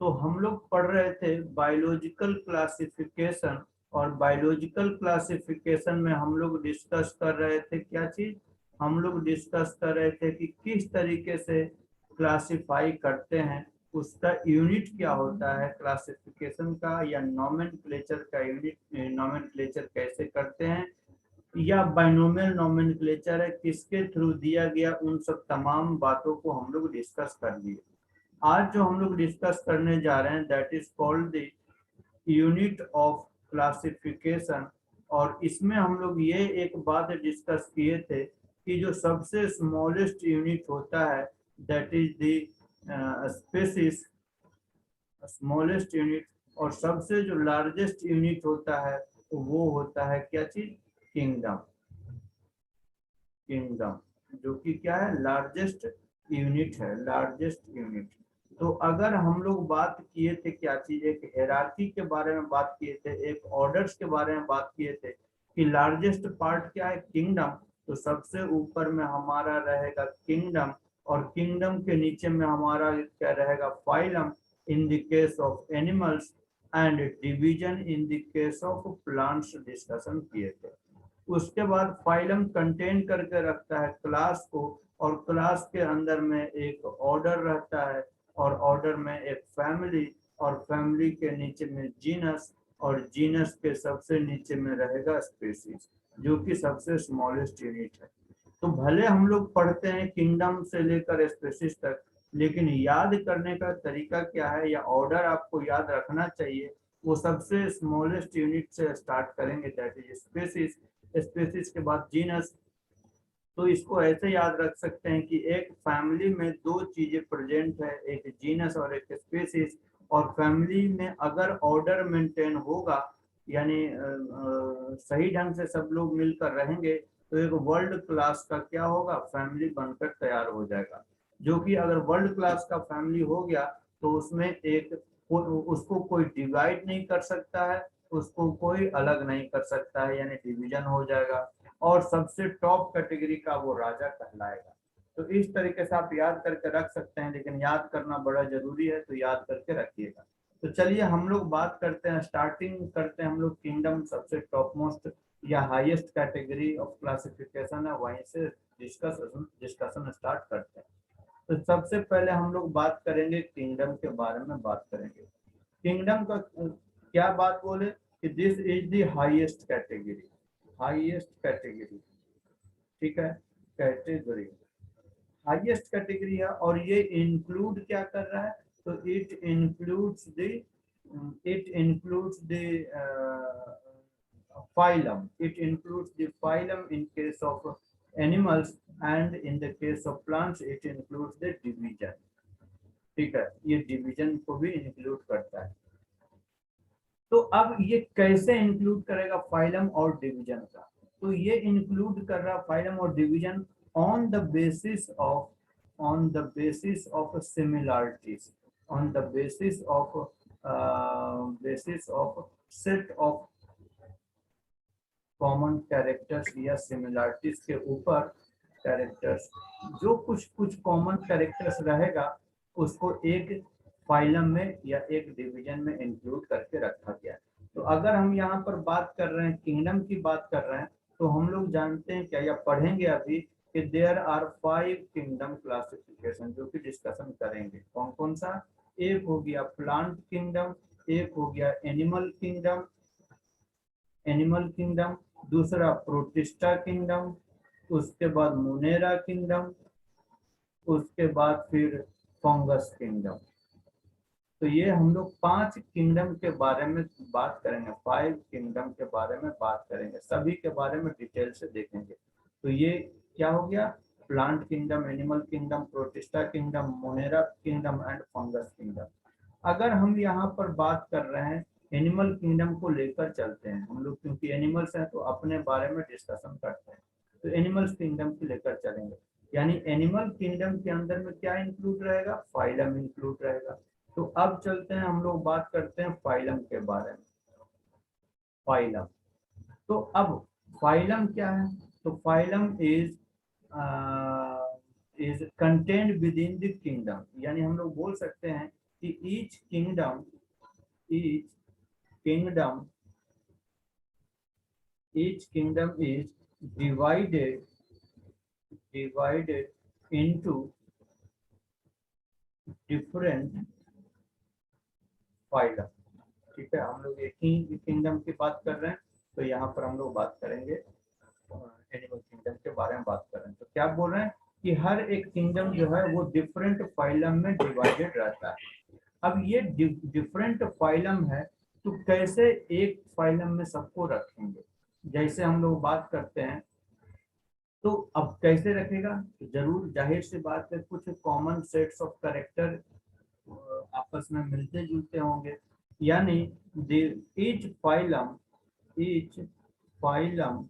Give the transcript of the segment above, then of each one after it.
तो हम लोग पढ़ रहे थे बायोलॉजिकल क्लासिफिकेशन, और बायोलॉजिकल क्लासिफिकेशन में हम लोग डिस्कस कर रहे थे क्या चीज, हम लोग डिस्कस कर रहे थे कि किस तरीके से क्लासिफाई करते हैं, उसका यूनिट क्या होता है क्लासिफिकेशन का, या नोमेनक्लेचर का यूनिट, नोमेनक्लेचर कैसे करते हैं, या बाइनोमियल नोमेनक्लेचर है किसके थ्रू दिया गया, उन सब तमाम बातों को हम लोग डिस्कस कर लिए। आज जो हम लोग डिस्कस करने जा रहे हैं that is called the unit of classification. और इसमें हम लोग ये एक बात डिस्कस किए थे कि जो सबसे स्मॉलेस्ट यूनिट होता है that is the species, smallest unit, और सबसे जो लार्जेस्ट यूनिट होता है वो होता है क्या चीज, किंगडम। किंगडम जो कि क्या है, लार्जेस्ट यूनिट है, लार्जेस्ट यूनिट। तो अगर हम लोग बात किए थे क्या चीज, एक हेरारकी के बारे में बात किए थे, एक ऑर्डर्स के बारे में बात किए थे कि लार्जेस्ट पार्ट क्या है, किंगडम। तो सबसे ऊपर में हमारा रहेगा किंगडम, और किंगडम के नीचे में हमारा क्या रहेगा, phylum in the case of animals, and division in the case of plants discussion किए थे। उसके बाद फाइलम कंटेन करके रखता है क्लास को, और क्लास के अंदर में एक ऑर्डर रहता है, और ऑर्डर में एक फैमिली, और फैमिली के नीचे में जीनस, और जीनस के सबसे नीचे में रहेगा स्पीशीज, जो कि सबसे स्मॉलेस्ट यूनिट है। तो भले हम लोग पढ़ते हैं किंगडम से लेकर स्पीशीज तक, लेकिन याद करने का तरीका क्या है, या ऑर्डर आपको याद रखना चाहिए, वो सबसे स्मॉलेस्ट यूनिट से स्टार्ट करेंगे दैट इज स्पीशीज, स्पीशीज के बाद जीनस। तो इसको ऐसे याद रख सकते हैं कि एक फैमिली में दो चीजें प्रेजेंट है, एक जीनस और एक स्पीशीज, और फैमिली में अगर ऑर्डर मेंटेन होगा, यानी सही ढंग से सब लोग मिलकर रहेंगे, तो एक वर्ल्ड क्लास का क्या होगा, फैमिली बनकर तैयार हो जाएगा। जो कि अगर वर्ल्ड क्लास का फैमिली हो गया तो उसमें एक, उसको कोई डिवाइड नहीं कर सकता है, उसको कोई अलग नहीं कर सकता है, यानी डिवीजन हो जाएगा, और सबसे टॉप कैटेगरी का वो राजा कहलाएगा। तो इस तरीके से आप याद करके रख सकते हैं, लेकिन याद करना बड़ा जरूरी है, तो याद करके रखिएगा। तो चलिए हम लोग बात करते हैं, स्टार्टिंग करते हैं हम लोग, किंगडम सबसे टॉप मोस्ट या हाईएस्ट कैटेगरी ऑफ क्लासिफिकेशन है, वहीं से डिस्कशन स्टार्ट करते हैं। तो सबसे पहले हम लोग बात करेंगे किंगडम के बारे में, बात करेंगे किंगडम का क्या बात बोले कि this is the highest category, highest category, ठीक है, कैटेगरी हाईएस्ट कैटेगरी है। और ये इंक्लूड क्या कर रहा है, तो it includes the phylum, it includes the phylum in case of animals, and in the case of plants it includes the division, ठीक है, ये डिवीजन को भी इंक्लूड करता है। तो अब ये कैसे इंक्लूड करेगा फाइलम और डिवीजन का, तो ये इंक्लूड कर रहा फाइलम और division on the basis of, on the basis of similarities, on the basis of set of common characters, या सिमिलरिटीज के ऊपर कैरेक्टर्स, जो कुछ कुछ कॉमन कैरेक्टर्स रहेगा उसको एक फाइलम में या एक डिवीजन में इंक्लूड करके रखा गया। तो अगर हम यहाँ पर बात कर रहे हैं, किंगडम की बात कर रहे हैं, तो हम लोग जानते हैं क्या, या पढ़ेंगे अभी कि देयर आर 5 किंगडम क्लासिफिकेशन, जो कि डिस्कशन करेंगे। कौन कौन सा, एक हो गया प्लांट किंगडम, एक हो गया एनिमल किंगडम, एनिमल किंगडम, दूसरा प्रोटिस्टा किंगडम, उसके बाद मोनेरा किंगडम, उसके बाद फिर फंगस किंगडम। तो ये हम लोग 5 किंगडम के बारे में बात करेंगे, 5 किंगडम के बारे में बात करेंगे, सभी के बारे में डिटेल से देखेंगे। तो ये क्या हो गया, plant kingdom, animal kingdom, protista kingdom, Monera kingdom and fungus kingdom. अगर हम यहाँ पर बात कर रहे हैं एनिमल किंगडम को लेकर चलते हैं हम लोग, क्योंकि एनिमल्स हैं तो अपने बारे में डिस्कशन करते हैं, तो एनिमल्स किंगडम को लेकर चलेंगे। यानी एनिमल किंगडम के अंदर में क्या इंक्लूड रहेगा, फाइलम इंक्लूड रहेगा। तो अब चलते हैं हम लोग बात करते हैं फाइलम के बारे में। फाइलम, तो अब फाइलम क्या है, तो phylum is contained with in the kingdom, यानी हम लोग बोल सकते हैं कि each kingdom is divided into different phylum। ठीक है, हम लोग एक ही किंगडम की बात कर रहे हैं, तो यहाँ पर हम लोग बात करेंगे एनिमल किंगडम के बारे में बात कर रहे हैं। तो क्या बोल रहे हैं कि हर एक किंगडम जो है वो डिफरेंट फाइलम में डिवाइडेड रहता है। अब ये डिफरेंट फाइलम है, तो कैसे एक फाइलम में सबको रखेंगे? जैसे हम लोग बात करते हैं, तो अब कैसे रखेगा? तो जरूर जाहिर सी बात है, कुछ कॉमन सेट्स ऑफ कैरेक्टर आपस में मिलते जुलते होंगे, यानी each phylum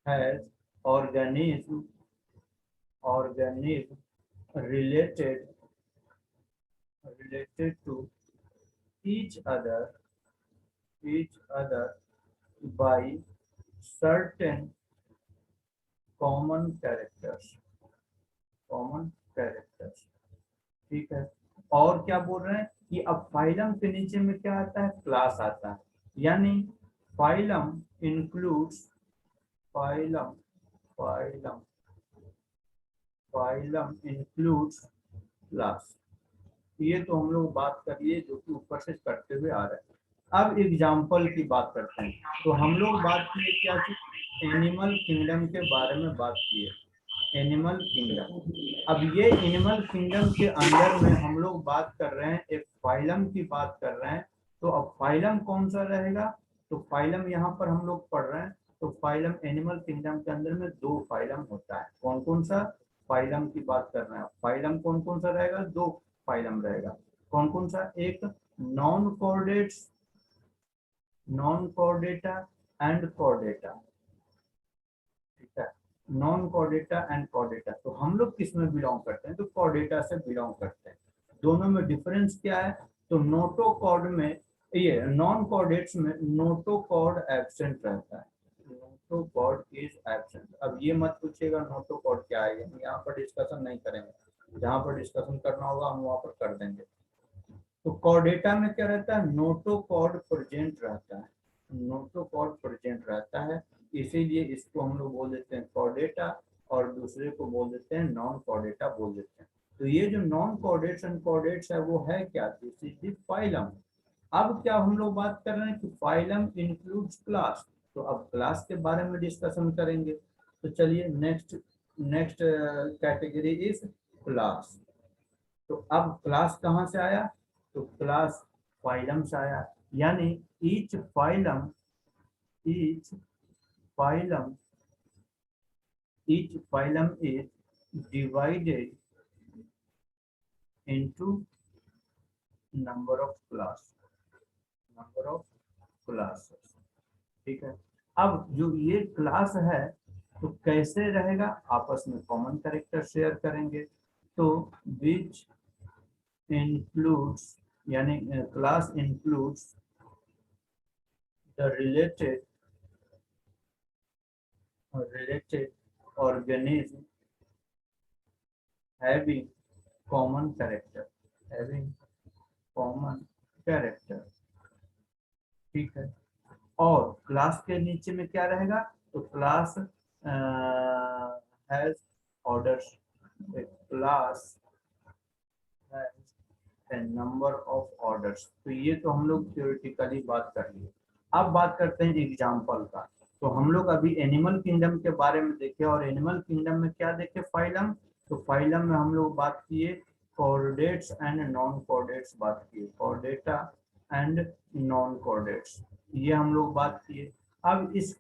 has organism related to each other by certain common characters। ठीक है, और क्या बोल रहे हैं कि अब फाइलम के नीचे में क्या आता है? क्लास आता है, यानी फाइलम इंक्लूड्स क्लास। ये तो हम लोग बात करिए जो कि ऊपर से करते हुए आ रहे हैं। अब एग्जाम्पल की बात करते हैं, तो हम लोग बात किए क्या चीज? एनिमल किंगडम के बारे में बात किए, एनिमल किंगडम। अब ये एनिमल किंगडम के अंदर में हम लोग बात कर रहे हैं, एक फाइलम की बात कर रहे हैं। तो अब फाइलम कौन सा रहेगा? तो फाइलम यहाँ पर हम लोग पढ़ रहे हैं, तो फाइलम एनिमल किंगडम के अंदर में दो फाइलम होता है। कौन कौन सा फाइलम की बात कर रहे हैं? फाइलम कौन कौन सा रहेगा? दो फाइलम रहेगा। कौन कौन सा? एक नॉन कॉर्डेटा एंड कॉर्डेटा। ठीक है, नॉन कॉर्डेटा एंड कॉर्डेटा। तो हम लोग किस में बिलोंग करते हैं? तो कॉर्डेटा से बिलोंग करते हैं। दोनों में डिफरेंस क्या है? तो नोटोकॉर्ड में, ये नॉन कॉर्डेट्स में नोटोकॉर्ड एब्सेंट रहता है, नोटोकॉर्ड इज एब्सेंट। अब ये मत पूछिएगा नोटोकॉर्ड क्या है, हम यहाँ पर डिस्कशन नहीं करेंगे, जहाँ पर डिस्कशन करना होगा हम वहाँ पर कर देंगे। तो कॉर्डेटा में क्या रहता है? नोटोकॉर्ड प्रेजेंट रहता है, नोटोकॉर्ड प्रेजेंट रहता है, इसीलिए इसको हम लोग बोल देते हैं कॉर्डेटा, और दूसरे को बोल देते हैं नॉन कॉर्डेटा बोल देते हैं। तो ये जो नॉन कॉर्डेट्स एंड कॉर्डेट्स है वो है क्या? This is the phylum. अब क्या हम लोग बात कर रहे हैं कि फाइलम इंक्लूड्स क्लास, तो अब क्लास के बारे में डिस्कशन करेंगे। तो चलिए नेक्स्ट कैटेगरी इज क्लास। तो अब क्लास कहाँ से आया? तो क्लास फाइलम से आया, यानी each phylum is divided into number of classes। ठीक है, अब जो ये क्लास है तो कैसे रहेगा? आपस में कॉमन कैरेक्टर शेयर करेंगे। तो विच includes, यानी class includes the related organism having common character, ठीक है। और क्लास के नीचे में क्या रहेगा? तो class has orders, class has number of orders. तो ये तो हम लोग थ्योरेटिकली बात कर लिए। अब बात करते हैं एग्जाम्पल का। तो हम लोग अभी एनिमल किंगडम के बारे में देखे, और एनिमल किंगडम में क्या देखे? फाइलम। तो फाइलम में हम लोग बात किए कॉर्डेट्स एंड नॉन कॉर्डेट्स, बात किए कॉर्डेटा एंड नॉन कॉर्डेट्स, ये हम लोग बात किए। अब इस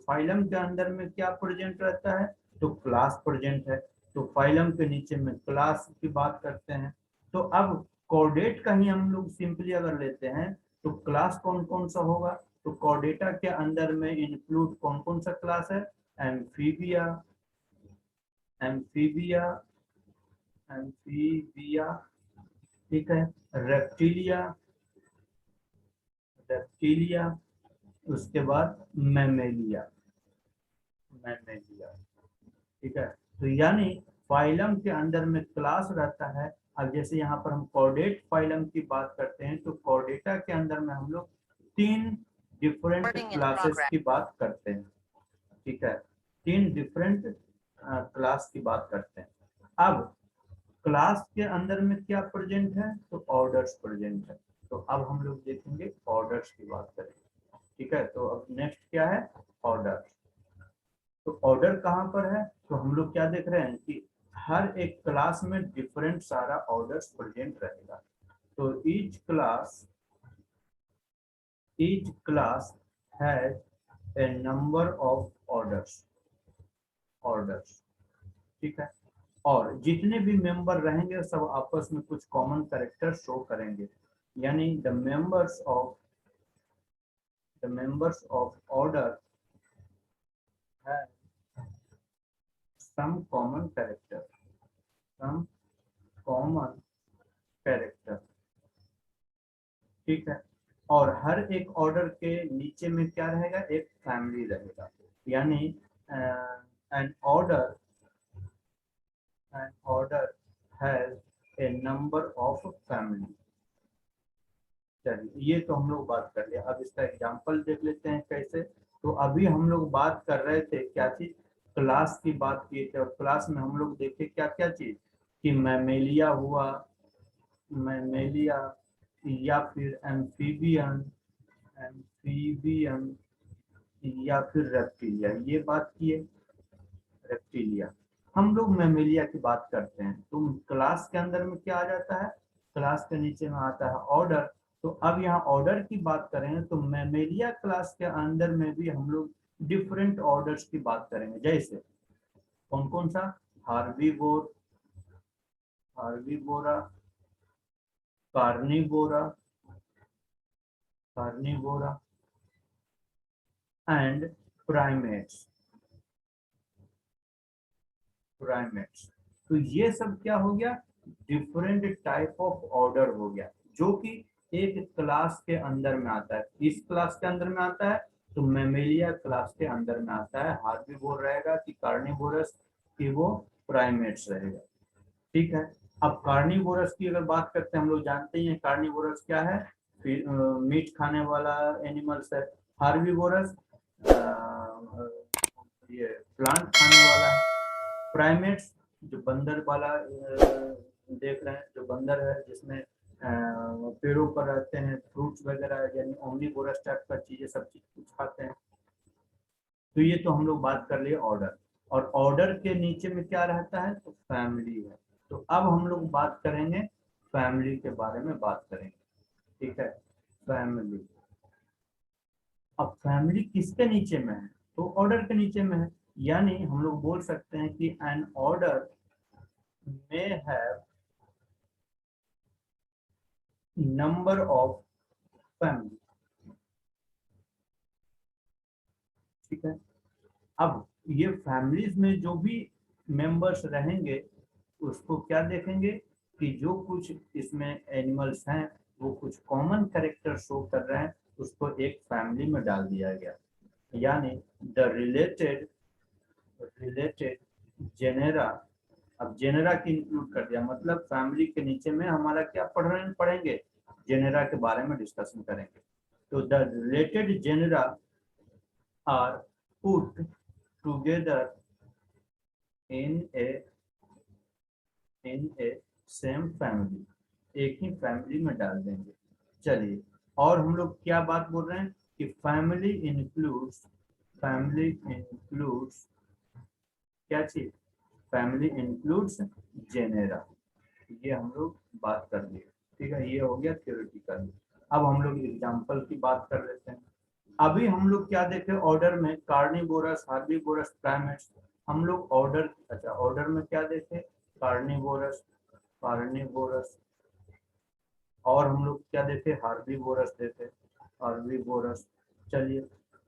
फाइलम के अंदर में क्या प्रेजेंट रहता है? तो क्लास प्रेजेंट है, तो फाइलम के नीचे में क्लास की बात करते हैं। तो अब कॉर्डेट का ही हम लोग सिंपली अगर लेते हैं, तो क्लास कौन कौन सा होगा? तो कॉर्डेटा के अंदर में इंक्लूड कौन कौन सा क्लास है? एम्फीबिया, ठीक है, रेप्टिलिया, उसके बाद मैमेलिया, ठीक है। तो यानी फाइलम के अंदर में क्लास रहता है, अब जैसे यहाँ पर हम कॉर्डेट फाइलम की बात करते हैं, तो कॉर्डेटा के अंदर में हम लोग 3 डिफरेंट क्लासेस की बात करते हैं, ठीक है, 3 डिफरेंट क्लास की बात करते हैं। अब क्लास के अंदर में क्या प्रेजेंट है, तो ऑर्डर्स प्रेजेंट है। तो अब हम लोग देखेंगे ऑर्डर्स की बात करेंगे, ठीक है। तो अब नेक्स्ट क्या है, ऑर्डर। तो ऑर्डर कहाँ पर है, तो हम लोग क्या देख रहे हैं कि हर एक क्लास में डिफरेंट सारा ऑर्डर्स प्रेजेंट रहेगा। तो each class has a number of orders, ठीक है। और जितने भी मेंबर रहेंगे सब आपस में कुछ कॉमन कैरेक्टर शो करेंगे, यानी the members of order have some common character, ठीक है। और हर एक ऑर्डर के नीचे में क्या रहेगा, एक फैमिली रहेगा, यानी an order has a number of family. चलिए ये तो हम लोग बात कर लिया। अब इसका एग्जांपल देख लेते हैं कैसे। तो अभी हम लोग बात कर रहे थे क्या चीज, क्लास की बात किए थे, और क्लास में हम लोग देखे क्या क्या चीज, कि मैमेलिया हुआ, मैमेलिया, या फिर एम्फीबियन या फिर रेप्टिलिया, ये बात किए रेप्टिलिया। हम लोग मैमेलिया की बात करते हैं, तो क्लास के अंदर में क्या आ जाता है, क्लास के नीचे में आता है ऑर्डर। तो अब यहाँ ऑर्डर की बात करेंगे तो मैमेलिया क्लास के अंदर में भी हम लोग डिफरेंट ऑर्डर्स की बात करेंगे, जैसे कौन कौन सा, हार्वीबोरा, कार्निवोरा एंड प्राइमेट्स। तो ये सब क्या हो गया, डिफरेंट टाइप ऑफ ऑर्डर हो गया, जो कि एक क्लास के अंदर में आता है। इस क्लास के अंदर में आता है तो मैमेलिया क्लास के अंदर में आता है, हार्बीवोर रहेगा कि कार्निवोरस कि वो प्राइमेट्स रहेगा, ठीक है। अब कार्निवोरस की अगर बात करते हैं, हम लोग जानते ही हैं कार्निवोरस क्या है, मीट खाने वाला एनिमल्स है। हार्बीवोरस ये प्लांट खाने वाला है। प्राइमेट्स जो बंदर वाला देख रहे हैं, जो बंदर है जिसमें पेड़ों पर रहते हैं, फ्रूट्स वगैरह, यानी ओमनीवोरस टाइप का चीजें, सब चीज कुछ खाते हैं। तो ये तो हम लोग बात कर लिए ऑर्डर, और ऑर्डर के नीचे में क्या रहता है, तो फैमिली है। तो अब हम लोग बात करेंगे फैमिली के बारे में बात करेंगे, ठीक है। फैमिली, अब फैमिली किसके नीचे में है, तो ऑर्डर के नीचे में है। यानी हम लोग बोल सकते हैं कि an order may have number of family, ठीक है। अब ये फैमिलीज में जो भी मेंबर्स रहेंगे उसको क्या देखेंगे, कि जो कुछ इसमें एनिमल्स हैं वो कुछ कॉमन कैरेक्टर शो कर रहे हैं, उसको एक फैमिली में डाल दिया गया, यानी द रिलेटेड जेनेरा। अब जेनेरा की इंक्लूड कर दिया, मतलब फैमिली के नीचे में हमारा क्या पढ़ेंगे, जेनेरा के बारे में डिस्कशन करेंगे। तो the related genera are put together in a same family, एक ही फैमिली में डाल देंगे। चलिए, और हम लोग क्या बात बोल रहे हैं कि फैमिली इंक्लूड्स क्या चीज, फैमिली इंक्लूड्स जेनेरा। ये हम लोग बात कर लिए, ठीक है। ये हो गया थ्योरेटिकल। अब हम लोग एग्जांपल की बात कर लेते हैं। अभी हम लोग क्या देखे ऑर्डर में, कार्निवोरस, हार्बीवोरस, प्राइमेट्स। हम लोग ऑर्डर, अच्छा ऑर्डर में क्या देखे, कार्निवोरस, और हम लोग क्या देखे, हार्बीवोरस। चलिए,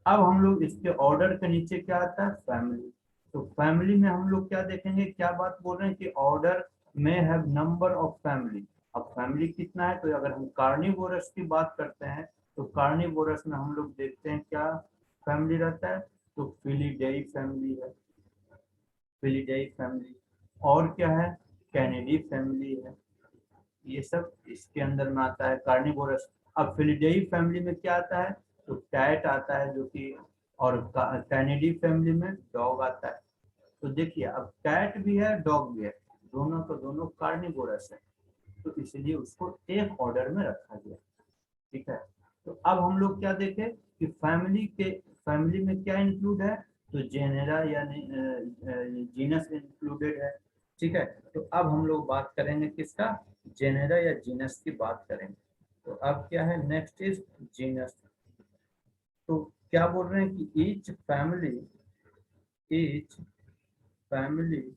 अब हम लोग इसके ऑर्डर के नीचे क्या आता है, फैमिली। तो फैमिली में हम लोग क्या देखेंगे, क्या बात बोल रहे हैं कि ऑर्डर में हैव नंबर ऑफ फैमिली। अब फैमिली कितना है, तो अगर हम कार्निवोरस की बात करते हैं तो कार्निवोरस में हम लोग देखते हैं क्या फैमिली रहता है, तो फिलीडेई फैमिली है, फिलीडेई फैमिली। और क्या है, कैनिडी फैमिली है, ये सब इसके अंदर में आता है कार्निवोरस। अब फिलिडेई फैमिली में क्या आता है, तो कैट आता है जो कि, और कैनिडी फैमिली में डॉग आता है। तो देखिए अब कैट भी है डॉग भी है, दोनों को दोनों कार्निवोरस है, तो इसलिए उसको एक ऑर्डर में रखा गया। ठीक है, तो अब हम लोग क्या देखें कि फैमिली में क्या इंक्लूड है, तो जेनेरा यानी जीनस इंक्लूडेड है। ठीक है, तो अब हम लोग बात करेंगे किसका, जेनेरा या जीनस की बात करेंगे। तो अब क्या है, नेक्स्ट इज जीनस। तो क्या बोल रहे हैं कि each family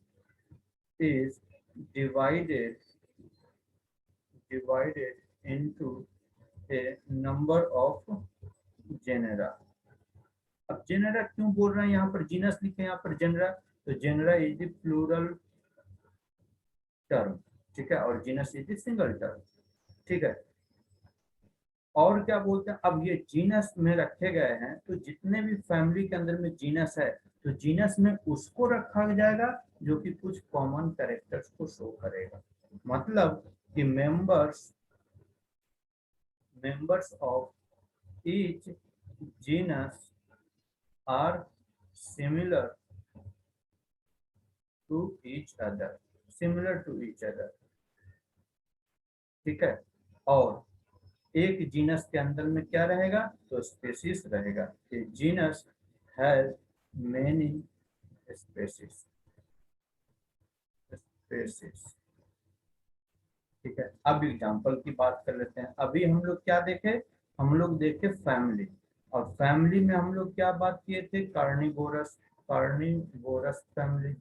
is divided into a number of genera। अब जेनेरा क्यों बोल रहे हैं, यहाँ पर जीनस लिखे यहाँ पर जेनेरा, तो genera is the plural term. ठीक है, और genus is the single term. ठीक है, और क्या बोलते हैं, अब ये जीनस में रखे गए हैं, तो जितने भी फैमिली के अंदर में जीनस है, तो जीनस में उसको रखा जाएगा जो कि कुछ कॉमन कैरेक्टर्स को शो करेगा। मतलब कि members of each genus are similar to each other। ठीक है, और एक जीनस के अंदर में क्या रहेगा, तो स्पेसीज रहेगा। Genus has many species. ठीक है, अब एग्जांपल की बात कर लेते हैं। अभी हम लोग क्या देखे, हम लोग देखे फैमिली, और फैमिली में हम लोग क्या बात किए थे, कार्निवोरस फैमिली।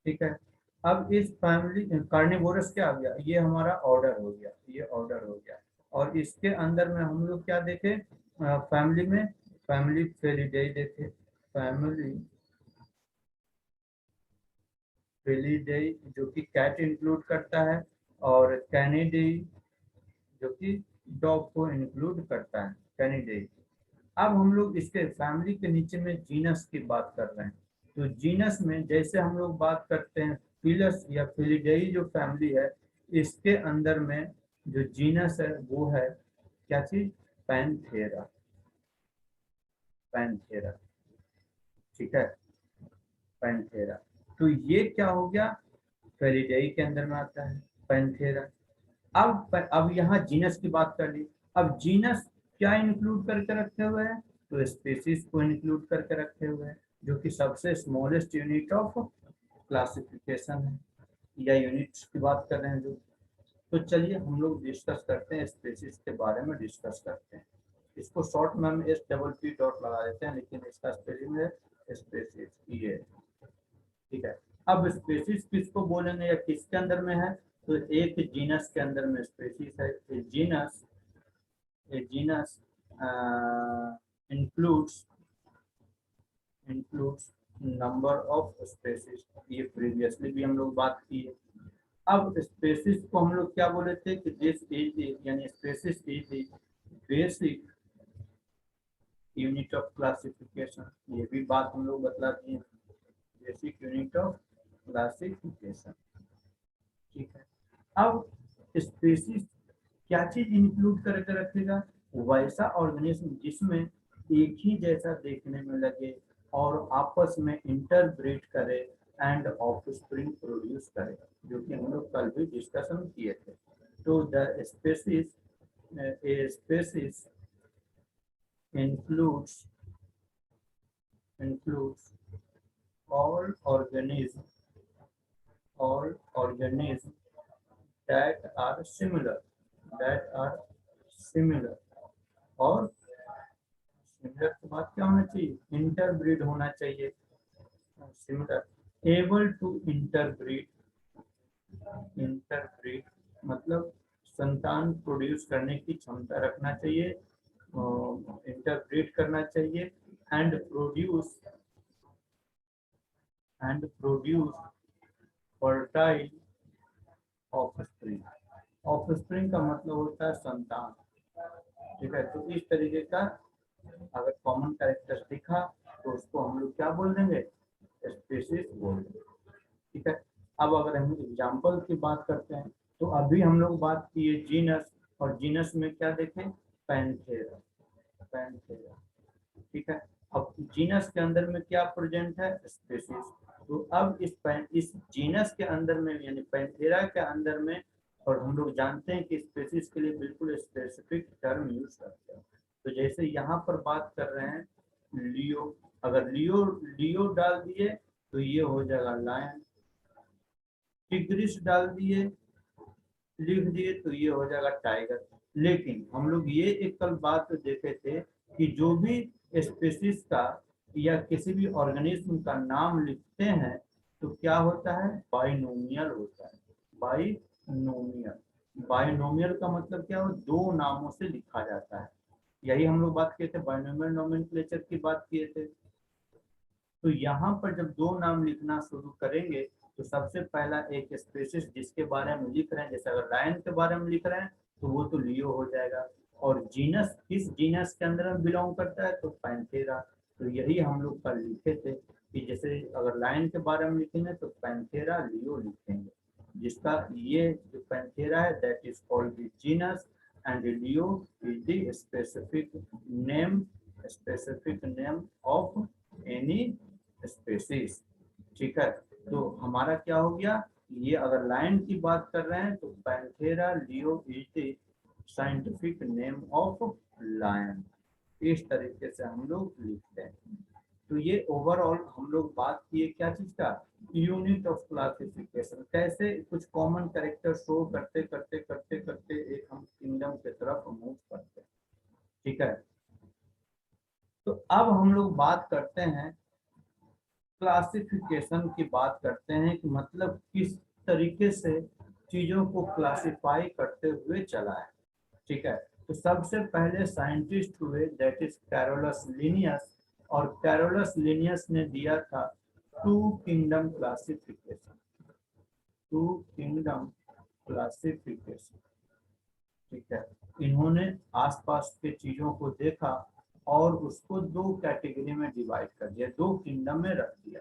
ठीक है, अब इस फैमिली कार्निवोरस क्या आ गया, ये हमारा ऑर्डर हो गया, ये ऑर्डर हो गया। और इसके अंदर में हम लोग क्या देखे, फैमिली में फैमिली फेलिडेई देखे, फैमिली फेलिडेई जो कि कैट इंक्लूड करता है, और कैनिडेई जो कि डॉग को इंक्लूड करता है, कैनिडेई। अब हम लोग इसके फैमिली के नीचे में जीनस की बात कर रहे हैं। तो जीनस में जैसे हम लोग बात करते हैं फिलस या फिलिडेई जो फैमिली है, इसके अंदर में जो जीनस है वो है क्या चीज, पैंथेरा। ठीक है, पैंथेरा। तो ये क्या हो गया, फेलिडेई के अंदर में आता है पैंथेरा। अब यहाँ जीनस की बात कर ली। अब जीनस क्या इंक्लूड करके रखे हुए हैं, तो स्पीसीज को इंक्लूड करके रखे हुए हैं, जो कि सबसे स्मॉलेस्ट यूनिट ऑफ क्लासिफिकेशन है, या यूनिट्स की बात कर रहे हैं जो। तो चलिए हम लोग डिस्कस करते हैं, स्पीसीज के बारे में डिस्कस करते हैं। इसको शॉर्ट में हम SPP डॉट लगा देते हैं, लेकिन इसका स्पेलिंग है स्पीसीज, ये। ठीक है, अब स्पीसीज किसको बोलेंगे या किसके अंदर में है, तो एक जीनस के अंदर में स्पीसीज है। Genus includes number of species, ये प्रीवियसली भी हम लोग बात की है। अब स्पीसीज को हम लोग क्या बोले थे कि दिस इज, यानी species is basic unit of classification, ये भी बात हम लोग बतला दिए, बेसिक यूनिट ऑफ क्लासिफिकेशन। ठीक है, अब स्पीसीज क्या चीज इंक्लूड करके रखेगा, वैसा ऑर्गेनिज्म जिसमें एक ही जैसा देखने में लगे और आपस में इंटरब्रीड करे एंड ऑफस्प्रिंग प्रोड्यूस करे, जो कि हम लोग कल भी डिस्कशन किए थे। तो the species includes all organisms that are similar और सिमिलर की बात क्या होना चाहिए, इंटरब्रीड होना चाहिए। सिमिलर एबल टू इंटरब्रीड मतलब संतान प्रोड्यूस करने की क्षमता रखना चाहिए, इंटरब्रीड करना चाहिए, एंड प्रोड्यूस फर्टाइल ऑफस्प्रिंग का मतलब होता है संतान। ठीक है, तो इस तरीके का अगर कॉमन कैरेक्टर दिखा तो उसको हम लोग क्या बोल देंगे, स्पीसीज बोल देंगे। ठीक है, अब अगर हम एग्जाम्पल की बात करते हैं, तो अभी हम लोग बात किए जीनस, और जीनस में क्या देखें, पैंथेरा, पैंथेरा, ठीक है। अब जीनस के अंदर में क्या प्रेजेंट है, स्पीसीज। तो अब इस जीनस के अंदर में यानी पैंथेरा के अंदर में, और हम लोग जानते हैं कि स्पीसीज के लिए बिल्कुल स्पेसिफिक टर्म यूज करते हैं। तो जैसे यहाँ पर बात कर रहे हैं लियो, अगर लियो लियो डाल दिए तो ये हो जाएगा लायन, टिग्रिस डाल दिए लिख दिए तो ये हो जाएगा टाइगर। लेकिन हम लोग ये एक कल बात तो देखे थे कि जो भी स्पीसीज का या किसी भी ऑर्गेनिज्म का नाम लिखते हैं तो क्या होता है, बाइनोमियल होता है। बाइनोमियल, बाइनोमियल का मतलब क्या हो, दो नामों से लिखा जाता है। यही हम लोग बात किए थे, बाइनोमियल नोमेनक्लेचर की बात किए थे। तो यहाँ पर जब दो नाम लिखना शुरू करेंगे तो सबसे पहला एक स्पीशीज जिसके बारे में लिख रहे हैं, जैसे अगर लायन के बारे में लिख रहे हैं तो वो तो लियो हो जाएगा, और जीनस किस जीनस के अंदर में बिलोंग करता है तो पैंथेरा। तो यही हम लोग कल लिखे थे कि जैसे अगर लायन के बारे में लिखेंगे तो पैंथेरा लियो लिखेंगे, जिसका ये जो पैंथेरा है that is called the genus and Leo is the specific name of any species, ठीक है। तो हमारा क्या हो गया, ये अगर लायन की बात कर रहे हैं तो Panthera leo is the scientific name of lion, इस तरीके से हम लोग लिखते हैं। तो ये ओवरऑल हम लोग बात किए क्या चीज का, यूनिट ऑफ क्लासिफिकेशन, कैसे कुछ कॉमन कैरेक्टर शो करते करते करते करते एक हम किंगडम की तरफ मूव करते हैं, ठीक है। तो अब हम लोग बात करते हैं क्लासिफिकेशन की, बात करते हैं कि मतलब किस तरीके से चीजों को क्लासिफाई करते हुए चला है, ठीक है। तो सबसे पहले साइंटिस्ट हुए दैट इज कैरोलस लिनियस, और कैरोलस लिनियस ने दिया था two kingdom classification, two kingdom classification, ठीक है। इन्होंने आसपास के चीजों को देखा और उसको दो कैटेगरी में डिवाइड कर दिया, दो किंगडम में रख दिया।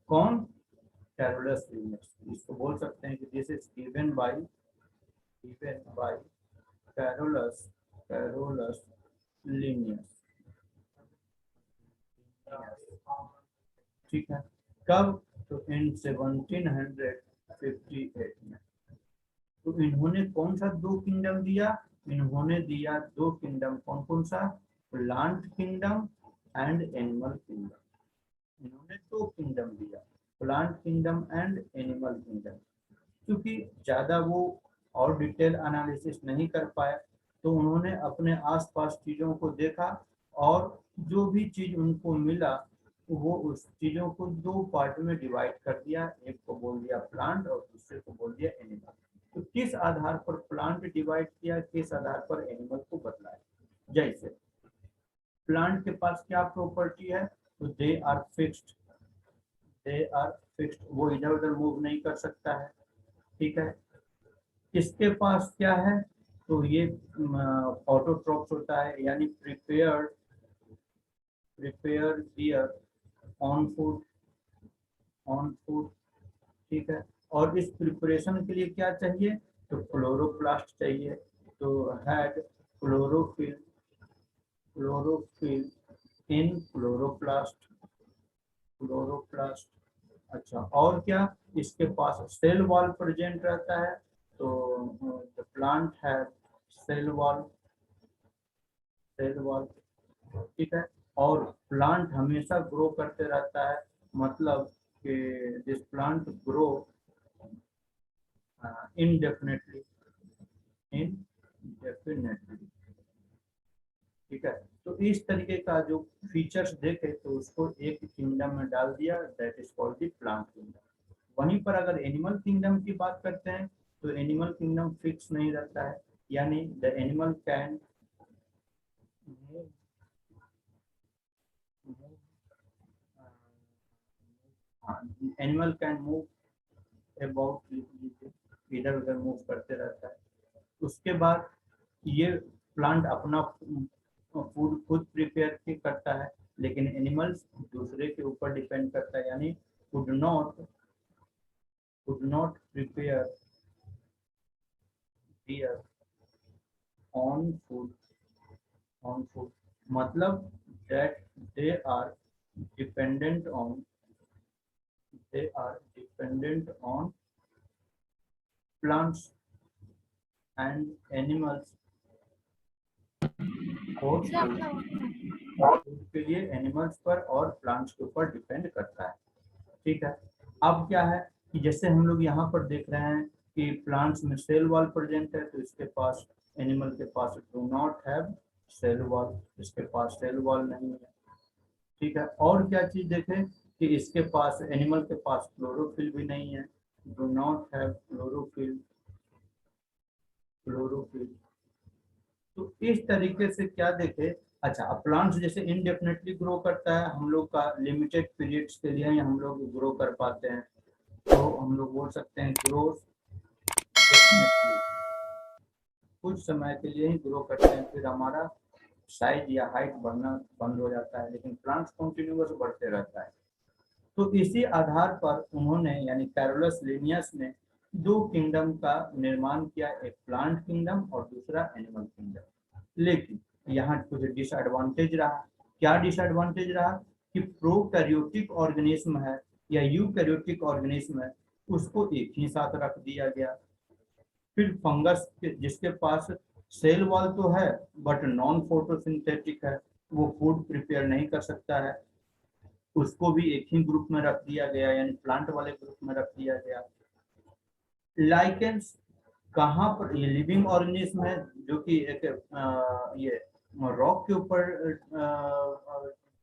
कौन, कैरोलस लिनियस, इसको बोल सकते हैं कि this is given by Carolus Carolus Linnaeus, ठीक है। कब, तो इन 1758 में। तो इन्होंने कौन सा दो किंगडम दिया, इन्होंने दिया दो किंगडम, कौन कौन सा, plant kingdom and animal kingdom. इन्होंने दो किंगडम दिया, plant kingdom and animal kingdom. क्योंकि ज़्यादा वो और डिटेल एनालिसिस नहीं कर पाए तो उन्होंने अपने आसपास चीज़ों को देखा और जो भी चीज़ उनको मिला वो उस चीज़ों को दो पार्ट में डिवाइड कर दिया, एक को बोल दिया प्लांट और दूसरे को बोल दिया एनिमल। तो किस आधार पर प्लांट डिवाइड किया, किस आधार पर एनिमल को बदलाया, जैसे प्लांट के पास क्या प्रॉपर्टी है, तो दे आर फिक्स्ड, वो इधर उधर मूव नहीं कर सकता है, ठीक है। किसके पास क्या है, तो ये ऑटोट्रॉप्स होता है, यानी प्रिपेयर दियर ऑन फूड, ठीक है। और इस प्रिपरेशन के लिए क्या चाहिए, तो क्लोरोप्लास्ट चाहिए, तो had chlorophyll chlorophyll in chloroplast, अच्छा। और क्या, इसके पास सेल वॉल प्रेजेंट रहता है, तो द प्लांट है सेल वॉल, ठीक है। और प्लांट हमेशा ग्रो करते रहता है, मतलब कि दिस प्लांट ग्रो इनडेफिनेटली, ठीक है। तो इस तरीके का जो फीचर्स देखे तो उसको एक किंगडम में डाल दिया, that is called the plant kingdom. वहीं पर अगर एनिमल किंगडम की बात करते हैं तो एनिमल किंगडम फिक्स नहीं रहता है, यानी the animal can animal can move about, इधर उधर मूव करते रहता है। उसके बाद ये प्लांट अपना फूड खुद प्रिपेयर करता है, लेकिन एनिमल्स दूसरे के ऊपर डिपेंड करता है, यानी could not prepare their own food, मतलब that they are dependent on plants and animals for food, के लिए एनिमल्स पर और प्लांट्स के ऊपर डिपेंड करता है। ठीक है, अब क्या है कि जैसे हम लोग यहाँ पर देख रहे हैं कि प्लांट्स में सेल वॉल प्रेजेंट है, तो इसके पास एनिमल के पास do not have cell wall, इसके पास सेल वॉल नहीं है। ठीक है, और क्या चीज देखें कि इसके पास एनिमल के पास क्लोरोफिल भी नहीं है, डू नॉट हैव क्लोरोफिल। तो इस तरीके से क्या देखे, अच्छा अब प्लांट्स जैसे इनडेफिनेटली ग्रो करता है, हम लोग का लिमिटेड पीरियड्स के लिए ही हम लोग ग्रो कर पाते हैं, तो हम लोग बोल सकते हैं ग्रोथ डेफिनेटली, कुछ समय के लिए ही ग्रो करते हैं, फिर हमारा साइज या हाइट बढ़ना बंद हो जाता है, लेकिन प्लांट्स कंटिन्यूअस बढ़ते रहता है। तो इसी आधार पर उन्होंने यानी कैरोलस लिनियस ने दो किंगडम का निर्माण किया, एक प्लांट किंगडम और दूसरा एनिमल किंगडम। लेकिन यहाँ कुछ डिसएडवांटेज रहा। क्या डिसएडवांटेज रहा कि प्रोकैरियोटिक ऑर्गेनिज्म है या यूकैरियोटिक ऑर्गेनिज्म है, उसको एक ही साथ रख दिया गया। फिर फंगस जिसके पास सेल वॉल तो है बट नॉन फोटोसिंथेटिक है, वो फूड प्रिपेयर नहीं कर सकता है, उसको भी एक ही ग्रुप में रख दिया गया, यानी प्लांट वाले ग्रुप में रख दिया गया। लाइकेंस कहाँ पर, ये लिविंग ऑर्गेनिज्म है जो कि एक ये रॉक के ऊपर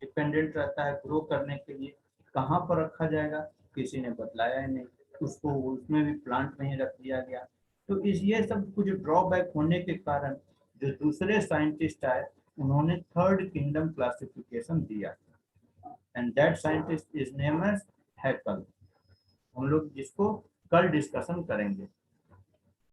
डिपेंडेंट रहता है ग्रो करने के लिए, कहाँ पर रखा जाएगा किसी ने बतलाया ही नहीं, उसको उसमें भी प्लांट में ही रख दिया गया। तो इस ये सब कुछ ड्रॉबैक होने के कारण जो दूसरे साइंटिस्ट आए उन्होंने थर्ड किंगडम क्लासिफिकेशन दिया, and that scientist is name as Haeckel. हम लोग जिसको कल डिस्कशन करेंगे।